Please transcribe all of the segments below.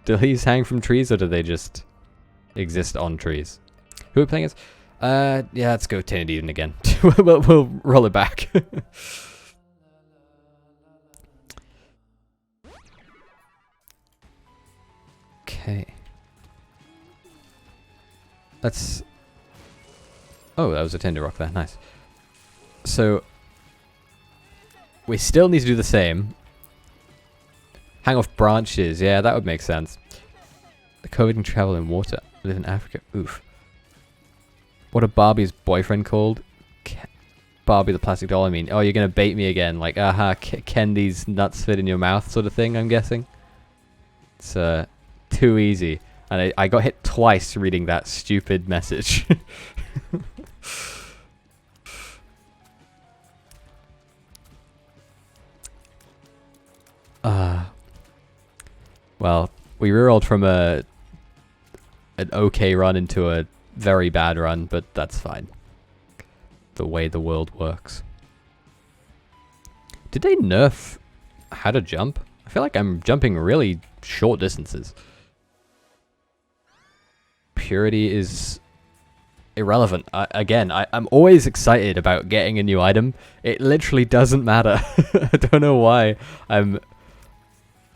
Do these hang from trees, or do they just exist on trees? Who are we playing as? Yeah, let's go Tainted Eden again. we'll roll it back. Okay. Let's... Oh, that was a tinder rock there. Nice. So, we still need to do the same. Hang off branches. Yeah, that would make sense. The COVID can travel in water. Live in Africa. Oof. What are Barbie's boyfriend called? Barbie the plastic doll, I mean. Oh, you're going to bait me again. Like, aha, can these nuts fit in your mouth sort of thing, I'm guessing. It's too easy. And I got hit twice reading that stupid message. Well, we rerolled from an okay run into a very bad run, but that's fine. The way the world works. Did they nerf how to jump? I feel like I'm jumping really short distances. Purity is irrelevant. I'm always excited about getting a new item. It literally doesn't matter. I don't know why I'm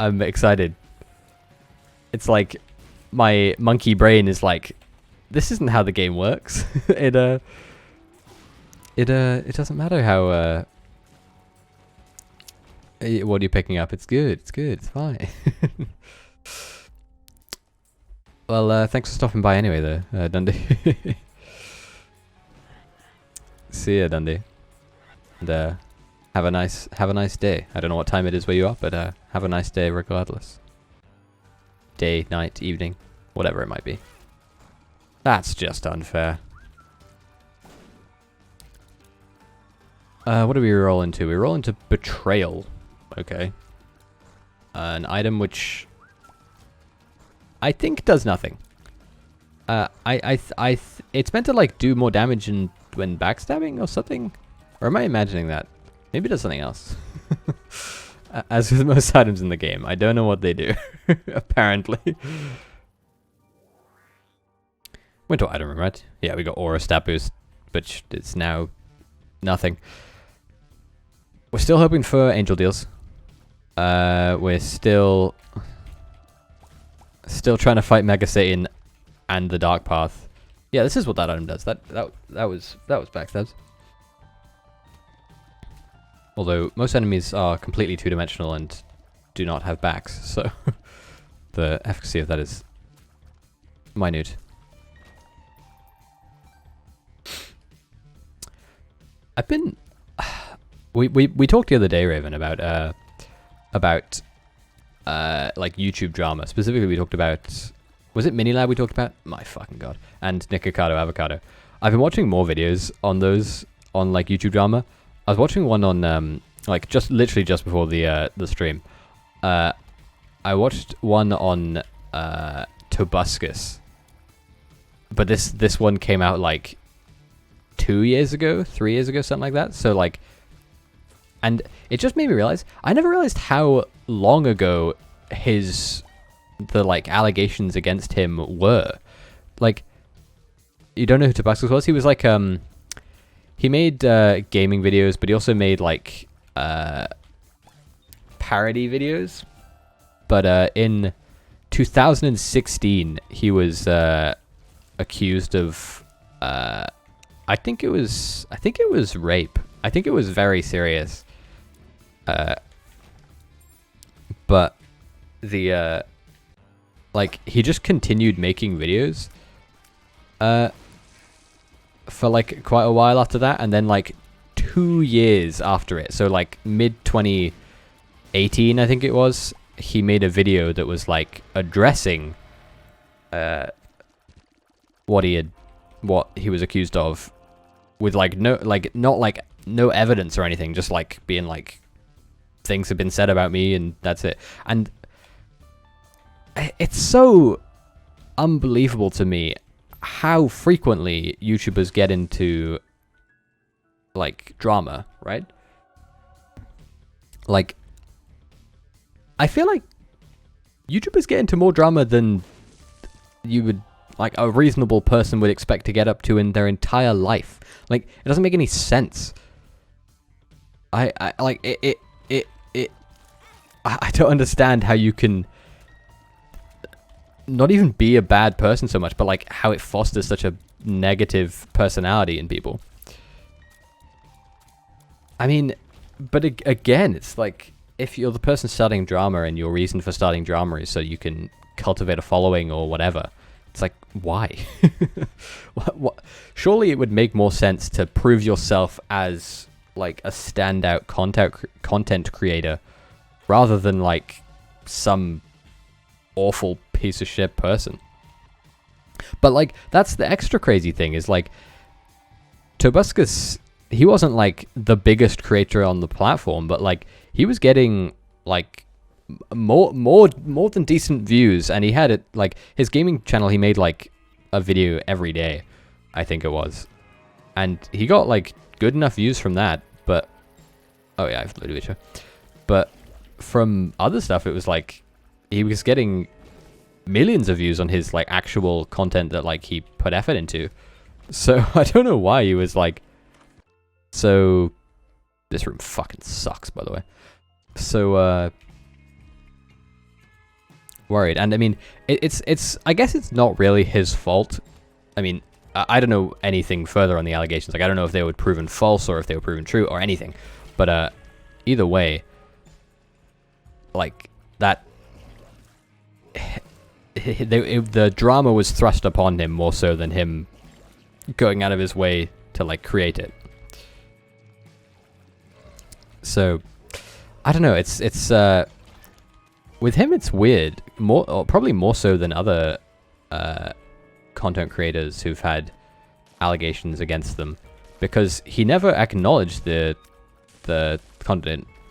excited. It's like my monkey brain is like, this isn't how the game works. It doesn't matter how what are you picking up? It's good. It's fine. Well, thanks for stopping by anyway, though, Dundee. See ya, Dundee. And have a nice day. I don't know what time it is where you are, but have a nice day regardless. Day, night, evening, whatever it might be. That's just unfair. What do we roll into? We roll into Betrayal. Okay. An item which I think does nothing. It's meant to like do more damage when backstabbing or something. Or am I imagining that? Maybe it does something else. As with most items in the game, I don't know what they do. Apparently. Went to item room, right? Yeah, we got Aura Stat Boost, but it's now nothing. We're still hoping for Angel Deals. We're still trying to fight Mega Satan and the Dark Path. Yeah, this is what that item does. That was backstabs. Although most enemies are completely two-dimensional and do not have backs, so the efficacy of that is minute. I've been we talked the other day, Raven, about like YouTube drama. Specifically, we talked about, was it Minilab we talked about? My fucking god. And Nikocado Avocado. I've been watching more videos on those on like YouTube drama. I was watching one on like literally just before the stream. I watched one on Tobuscus, but this one came out like 2 years ago, 3 years ago, something like that. So like, and it just made me realize I never realized how long ago the like allegations against him were. Like, you don't know who Tobuscus was? He was like he made gaming videos, but he also made like parody videos. But in 2016, he was accused of I think it was rape. I think it was very serious. But the like he just continued making videos for like quite a while after that, and then like 2 years after it, so like mid 2018 I think it was, he made a video that was like addressing what he was accused of, with like no evidence or anything, just like being like, things have been said about me and that's it. And it's so unbelievable to me how frequently YouTubers get into like drama, right? Like, I feel like YouTubers get into more drama than you would, like, a reasonable person would expect to get up to in their entire life. Like, it doesn't make any sense. I like I don't understand how you can not even be a bad person so much, but like how it fosters such a negative personality in people. I mean, but again, it's like, if you're the person starting drama and your reason for starting drama is so you can cultivate a following or whatever, it's like, why? what? Surely it would make more sense to prove yourself as like a standout content creator rather than like some awful piece of shit person. But like, that's the extra crazy thing, is like, Tobuscus, he wasn't like the biggest creator on the platform, but like he was getting like more than decent views, and he had it like his gaming channel, he made like a video every day, I think it was, and he got like good enough views from that. But oh yeah, I've loaded it. But from other stuff, it was like he was getting millions of views on his like actual content that like he put effort into. So I don't know why he was like, so this room fucking sucks, by the way. So worried. And I mean, it's I guess it's not really his fault. I mean, I don't know anything further on the allegations. Like, I don't know if they were proven false or if they were proven true or anything. But either way, like, that the drama was thrust upon him more so than him going out of his way to like create it. So I don't know. It's with him, it's weird. Probably more so than other content creators who've had allegations against them, because he never acknowledged the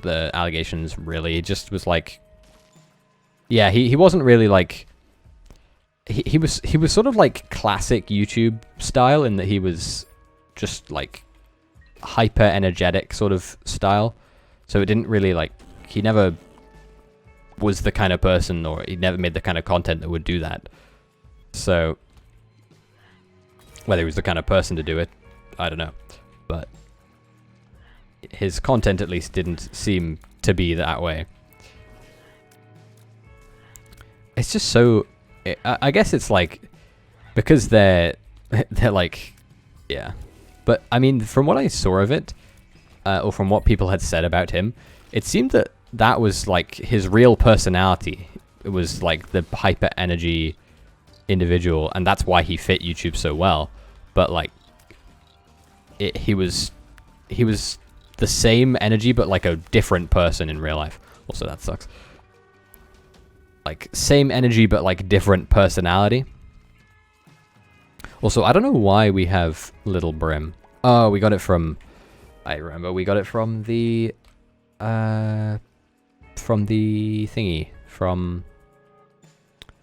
allegations. Really, he just was like, yeah, he wasn't really like, he was sort of like classic YouTube style in that he was just like hyper energetic sort of style. So it didn't really like, he never was the kind of person, or he never made the kind of content that would do that. So whether he was the kind of person to do it, I don't know. But his content at least didn't seem to be that way. It's just so, I guess it's like, because they're like, yeah. But I mean, from what I saw of it, or from what people had said about him, it seemed that that was like his real personality. It was like the hyper energy individual, and that's why he fit YouTube so well. But like, he was the same energy, but like a different person in real life. Also, that sucks. Like, same energy, but like different personality. Also, I don't know why we have Little Brim. Oh, we got it from, I remember, we got it from the thingy, from,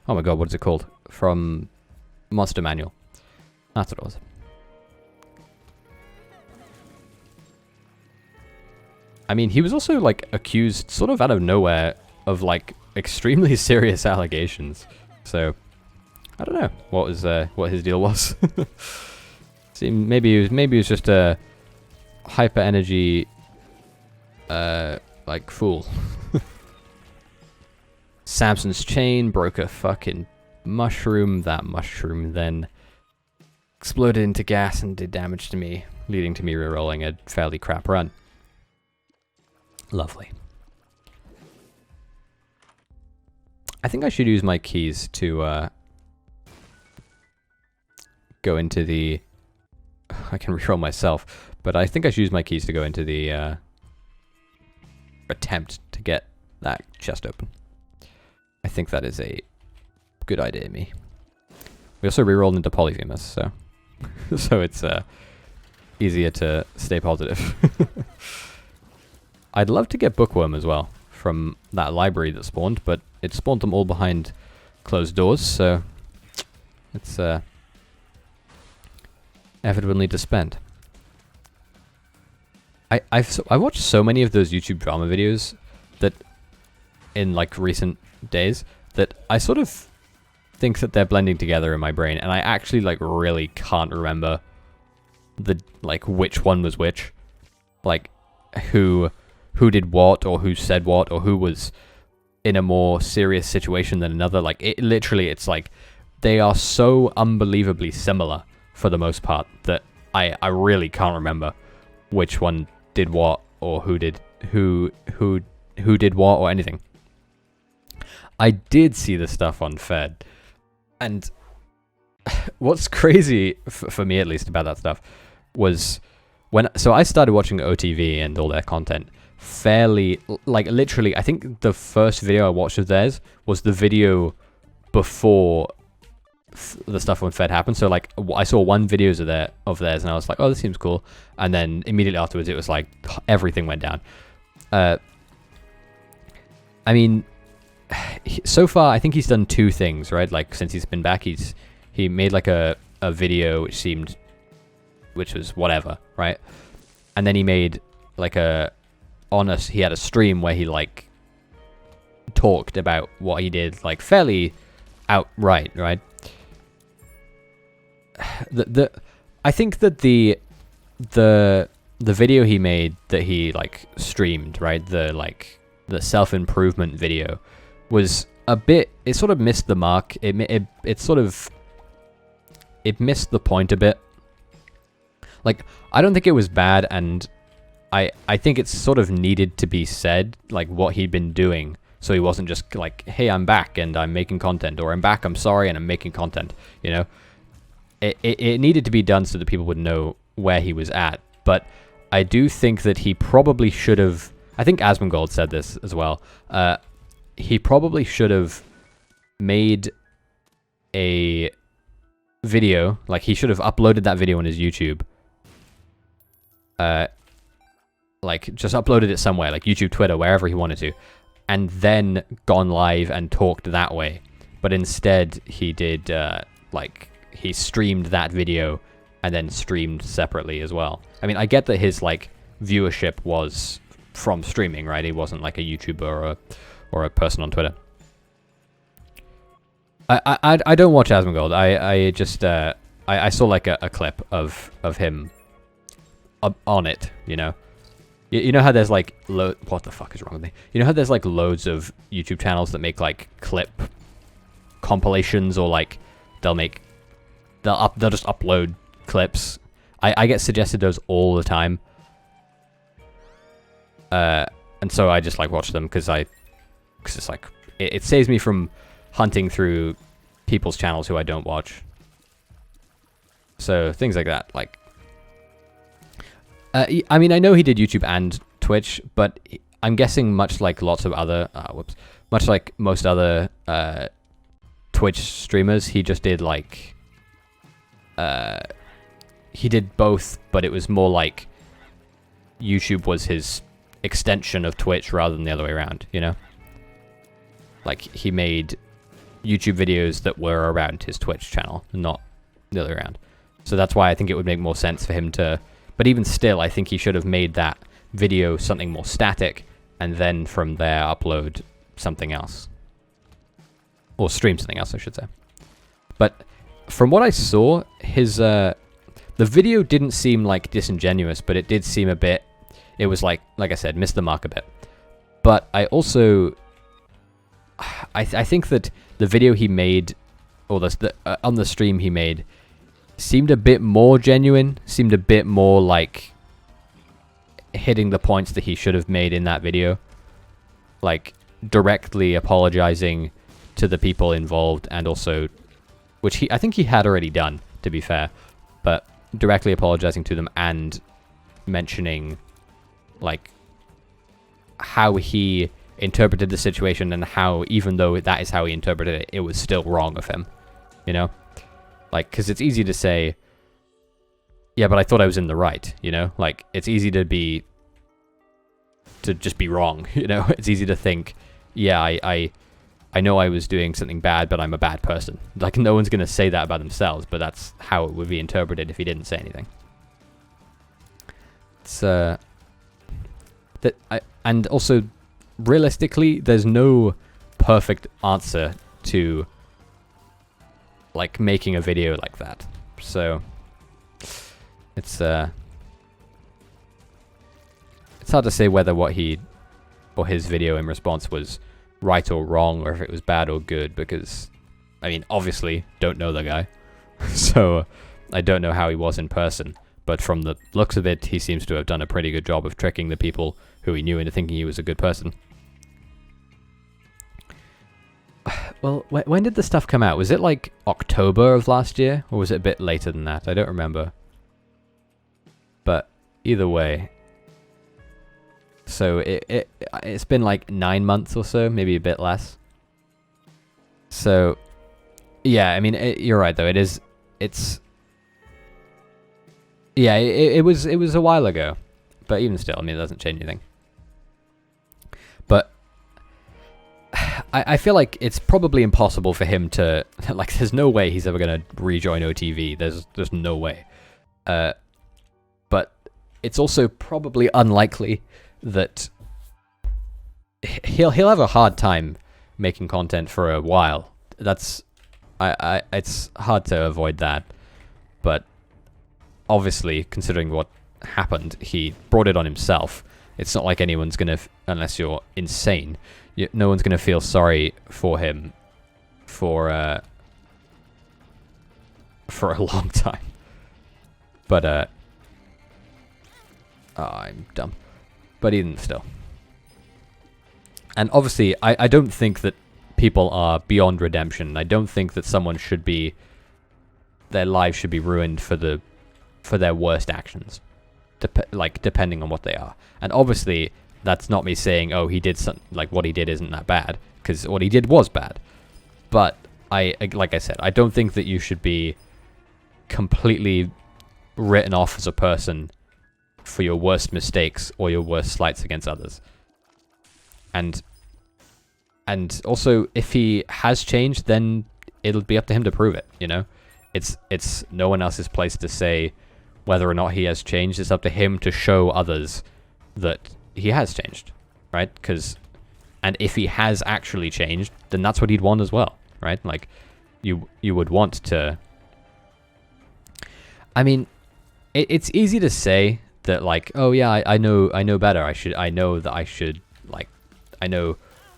oh my god, what is it called? From Monster Manual. That's what it was. I mean, he was also like accused sort of out of nowhere of like extremely serious allegations. So I don't know what his deal was. See, maybe he was just a hyper energy like fool. Samson's chain broke a fucking mushroom. That mushroom then exploded into gas and did damage to me, leading to me rerolling a fairly crap run. Lovely. I think I should use my keys to go into the... I can reroll myself, but I think I should use my keys to go into the attempt to get that chest open. I think that is a good idea, me. We also rerolled into Polyphemus, so so it's easier to stay positive. I'd love to get Bookworm as well from that library that spawned, but it spawned them all behind closed doors, so it's effort we'll need to spend. I watched so many of those YouTube drama videos that in like recent days that I sort of think that they're blending together in my brain, and I actually like really can't remember the like which one was which, like who did what, or who said what, or who was in a more serious situation than another. Like it literally, it's like they are so unbelievably similar for the most part that I really can't remember which one did what, or who did what, or anything. I did see the stuff on Fed, and what's crazy for me, at least, about that stuff was so I started watching OTV and all their content fairly, like literally, I think the first video I watched of theirs was the video before the stuff on Fed happened. So like I saw one video of theirs and I was like, oh, this seems cool, and then immediately afterwards it was like everything went down. I mean, so far I think he's done two things, right? Like since he's been back, he made like a video which was whatever, right? And then he made like he had a stream where he like talked about what he did, like fairly outright, right? I think that the video he made that he like streamed, right, the self-improvement video was a bit, it sort of missed the mark. It missed the point a bit. Like I don't think it was bad, and I think it's sort of needed to be said, like what he'd been doing, so he wasn't just like, hey, I'm back and I'm making content, or I'm back, I'm sorry, and I'm making content, you know? It needed to be done so that people would know where he was at. But I do think that he probably should have, I think Asmongold said this as well, he probably should have made a video, like he should have uploaded that video on his YouTube, like just uploaded it somewhere, like YouTube, Twitter, wherever he wanted to, and then gone live and talked that way. But instead he did like he streamed that video and then streamed separately as well. I mean, I get that his like viewership was from streaming, right? He wasn't like a YouTuber or a person on Twitter. I don't watch Asmongold. I just I saw like a clip of him on it, you know. You know how there's like what the fuck is wrong with me? You know how there's like loads of YouTube channels that make like clip compilations, or like they'll just upload clips. I get suggested those all the time, and so I just like watch them because it's like it saves me from hunting through people's channels who I don't watch. So things like that, like. I mean, I know he did YouTube and Twitch, but I'm guessing much like lots of other, much like most other Twitch streamers, he just did like, he did both, but it was more like YouTube was his extension of Twitch rather than the other way around, you know? Like, he made YouTube videos that were around his Twitch channel, not the other way around. So that's why I think it would make more sense for him to... But even still, I think he should have made that video something more static, and then from there upload something else. Or stream something else, I should say. But from what I saw, his the video didn't seem like disingenuous, but it did seem a bit... It was like I said, missed the mark a bit. But I also... I think that the video he made, or on the stream he made, seemed a bit more genuine, seemed a bit more like hitting the points that he should have made in that video. Like, directly apologizing to the people involved, and also, which I think he had already done, to be fair, but directly apologizing to them and mentioning, like, how he interpreted the situation, and how, even though that is how he interpreted it, it was still wrong of him, you know? Like, because it's easy to say, yeah, but I thought I was in the right, you know? Like, it's easy to just be wrong, you know? It's easy to think, yeah, I know I was doing something bad, but I'm a bad person. Like, no one's going to say that about themselves, but that's how it would be interpreted if he didn't say anything. It's, and also, realistically, there's no perfect answer to like making a video like that. So it's hard to say whether what he or his video in response was right or wrong, or if it was bad or good, because I mean, obviously don't know the guy. So I don't know how he was in person, but from the looks of it, he seems to have done a pretty good job of tricking the people who he knew into thinking he was a good person. Well, when did the stuff come out? Was it like October of last year, or was it a bit later than that? I don't remember. But either way, so it's been like 9 months or so, maybe a bit less. So yeah, I mean, you're right though. Yeah, it was a while ago, but even still, I mean, it doesn't change anything. But I feel like it's probably impossible for him to, like, there's no way he's ever gonna rejoin OTV. There's no way. But it's also probably unlikely that he'll have a hard time making content for a while. It's hard to avoid that. But obviously, considering what happened, he brought it on himself. It's not like anyone's gonna, unless you're insane, no one's gonna feel sorry for him for a long time. But oh, I'm dumb. But even still, and obviously, I don't think that people are beyond redemption. I don't think that someone should be, their lives should be ruined for their worst actions, depending on what they are. And obviously, that's not me saying, oh, he did something, like what he did isn't that bad, because what he did was bad. But like I said, I don't think that you should be completely written off as a person for your worst mistakes or your worst slights against others. And also, if he has changed, then it'll be up to him to prove it, you know? It's no one else's place to say whether or not he has changed. It's up to him to show others that he has changed, right? And if he has actually changed, then that's what he'd want as well, right? Like, you would want to... I mean, it's easy to say that, like, oh yeah, I know better. I know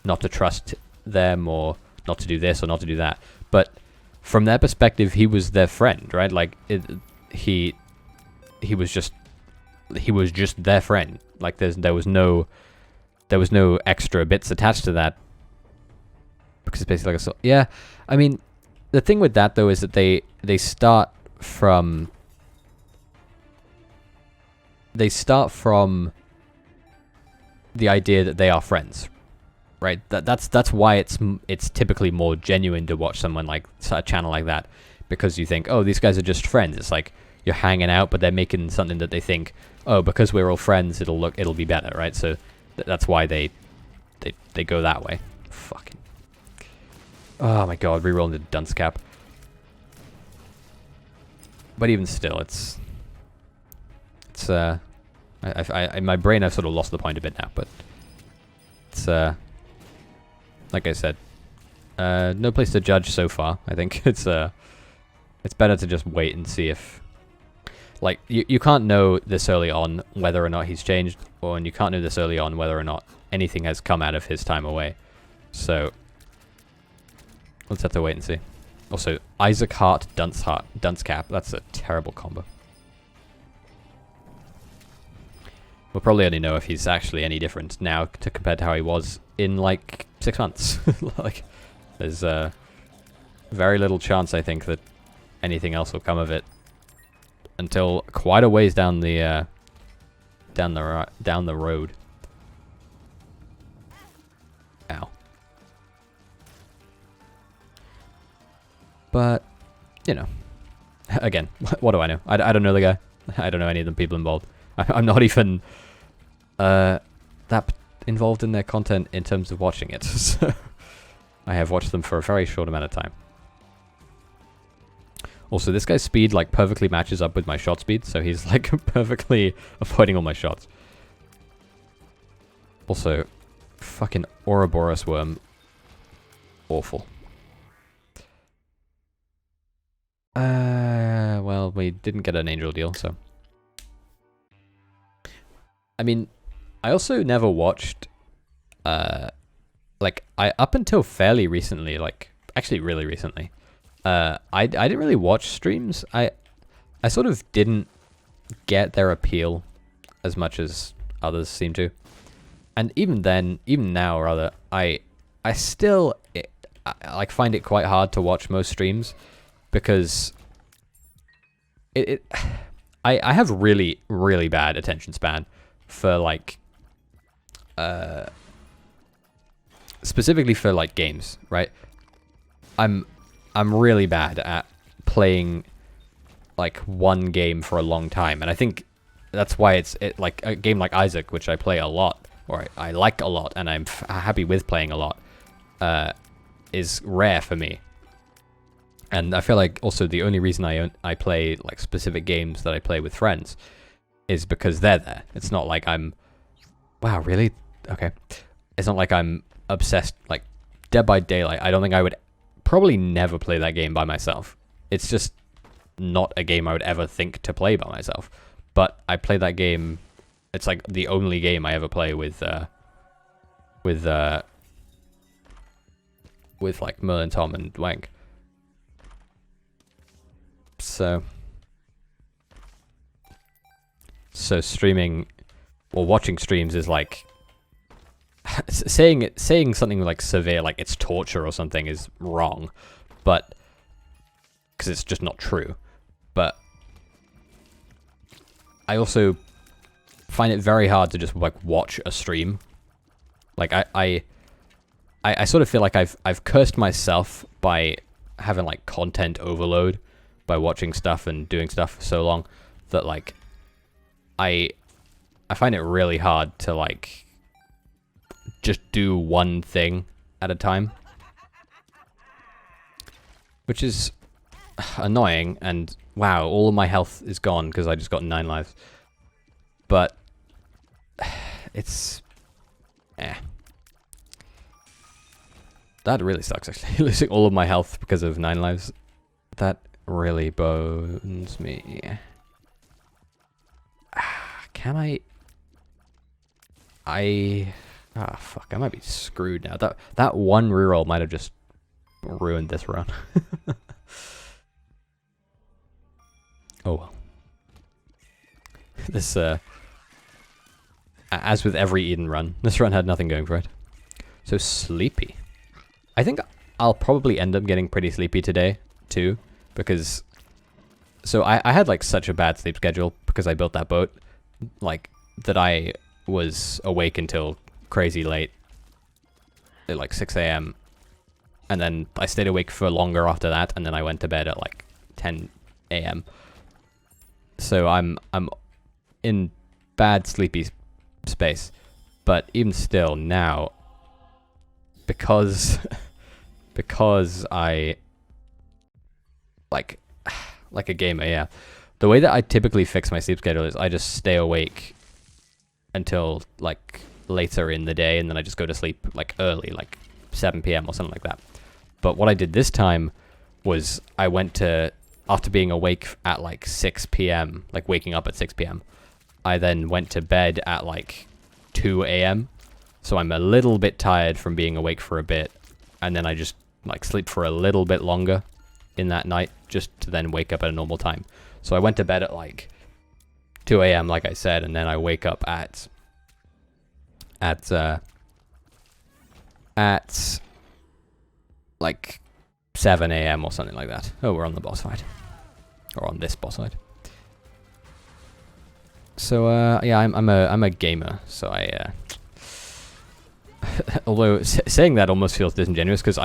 not to trust them, or not to do this or not to do that. But from their perspective, he was their friend, right? Like, he was just their friend. Like, there was no extra bits attached to that, because it's basically like yeah. I mean, the thing with that though is that they start from the idea that they are friends, right? That's why it's typically more genuine to watch someone like a channel like that, because you think, oh, these guys are just friends. It's like you're hanging out, but they're making something that they think, oh, because we're all friends, it'll be better, right? So that's why they go that way. Fucking. Oh my god, rerolling the dunce cap. But even still, it's in my brain I've sort of lost the point a bit now, but it's like I said, no place to judge so far. I think it's better to just wait and see if, like, you can't know this early on whether or not he's changed, and you can't know this early on whether or not anything has come out of his time away. So let's have to wait and see. Also, Isaac Hart, Dunce Cap. That's a terrible combo. We'll probably only know if he's actually any different now compared to how he was in like 6 months. Like, there's very little chance, I think, that anything else will come of it until quite a ways down the road. Ow. But, you know, again, what do I know? I don't know the guy. I don't know any of the people involved. I'm not even that involved in their content in terms of watching it. So I have watched them for a very short amount of time. Also, this guy's speed like perfectly matches up with my shot speed, so he's like perfectly avoiding all my shots. Also, fucking Ouroboros worm. Awful. Well, we didn't get an angel deal, so. I mean, I also never watched, like, up until fairly recently, like, actually really recently, I didn't really watch streams. I sort of didn't get their appeal as much as others seem to. And even then, even now, rather, I still, I like, find it quite hard to watch most streams because I have really, really bad attention span for, like, specifically for, like, games, right? I'm really bad at playing, like, one game for a long time, and I think that's why it's like a game like Isaac, which I play a lot, or I like a lot, and I'm happy with playing a lot, is rare for me. And I feel like also the only reason I play, like, specific games that I play with friends is because they're there. It's not like I'm, wow, really? Okay. It's not like I'm obsessed, like, Dead by Daylight. I don't think I would probably never play that game by myself. It's just not a game I would ever think to play by myself. But I play that game. It's like the only game I ever play with like Merlin, Tom, and Wank. So streaming or watching streams is like saying something like severe, like it's torture or something, is wrong, but because it's just not true. But I also find it very hard to just, like, watch a stream. Like, I sort of feel like I've cursed myself by having, like, content overload by watching stuff and doing stuff for so long that, like, I find it really hard to, like, just do one thing at a time, which is annoying. And wow, all of my health is gone because I just got 9 lives. But it's that really sucks, actually. Losing all of my health because of 9 lives, that really bones me. Can I fuck, I might be screwed now. That one reroll might have just ruined this run. Oh well. This as with every Eden run, this run had nothing going for it. So sleepy. I think I'll probably end up getting pretty sleepy today too, because so I had, like, such a bad sleep schedule because I built that boat, like, that I was awake until crazy late, at like 6 a.m. and then I stayed awake for longer after that, and then I went to bed at like 10 a.m. So I'm in bad sleepy space. But even still now, because I like a gamer, yeah. The way that I typically fix my sleep schedule is I just stay awake until, like, later in the day, and then I just go to sleep, like, early, like 7 p.m. or something like that. But what I did this time was I went to, after being awake at like 6 p.m., like waking up at 6 p.m., I then went to bed at like 2 a.m. So I'm a little bit tired from being awake for a bit, and then I just, like, sleep for a little bit longer in that night just to then wake up at a normal time. So I went to bed at like 2 a.m. like I said, and then I wake up at like 7 a.m. or something like that. Oh, we're on the boss fight, or on this boss fight. So yeah, I'm a gamer. So I although saying that almost feels disingenuous, because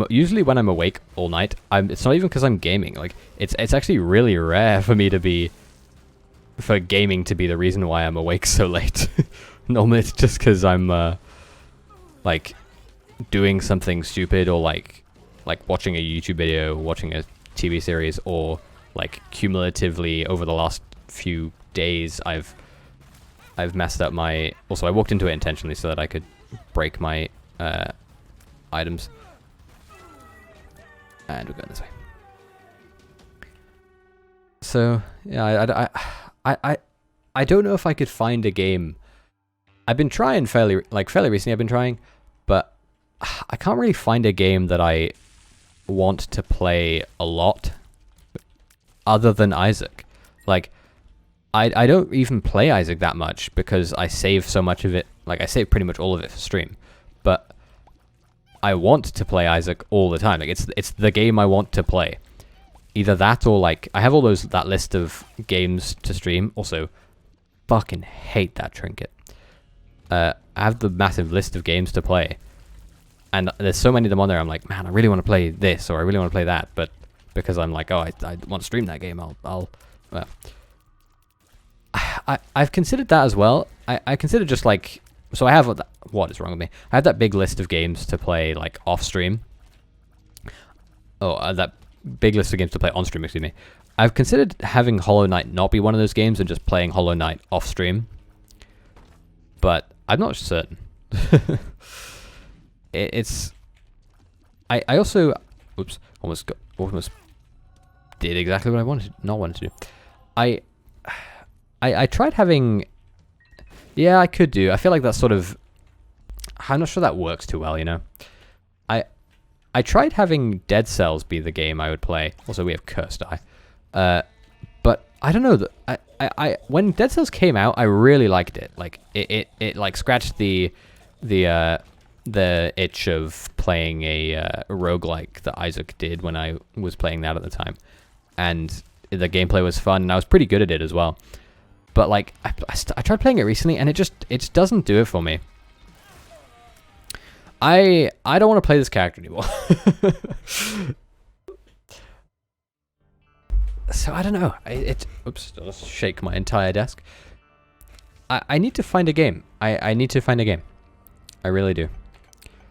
usually when I'm awake all night, it's not even because I'm gaming. Like, it's actually really rare for me to be, for gaming to be the reason why I'm awake so late. Normally it's just because I'm like doing something stupid, or like watching a YouTube video, watching a TV series, or like cumulatively over the last few days I've messed up my, also I walked into it intentionally so that I could break my items. And we're going this way. So yeah, I don't know if I could find a game. I've been trying fairly recently. I've been trying, but I can't really find a game that I want to play a lot, other than Isaac. Like, I don't even play Isaac that much because I save so much of it. Like, I save pretty much all of it for stream, but I want to play Isaac all the time. Like, it's the game I want to play. Either that or like I have that list of games to stream. Also, fucking hate that trinket. I have the massive list of games to play, and there's so many of them on there. I'm like, man, I really want to play this or I really want to play that, but because I'm like, oh, I want to stream that game, well, I've considered that as well. I consider just like, so I have what is wrong with me? I have that big list of games to play like off stream. Oh, that big list of games to play on stream. Excuse me. I've considered having Hollow Knight not be one of those games and just playing Hollow Knight off stream, but I'm not certain. I also, oops, almost did exactly what I not wanted to do. I tried having, yeah, I could do. I feel like that's sort of, I'm not sure that works too well, you know. I tried having Dead Cells be the game I would play. Also, we have Cursed Eye. But I don't know. I when Dead Cells came out, I really liked it. Like it like scratched the itch of playing a roguelike that Isaac did when I was playing that at the time, and the gameplay was fun, and I was pretty good at it as well. But like I tried playing it recently, and it just doesn't do it for me. I don't want to play this character anymore. So I don't know. Oops, I'll just shake my entire desk. I need to find a game. I need to find a game. I really do.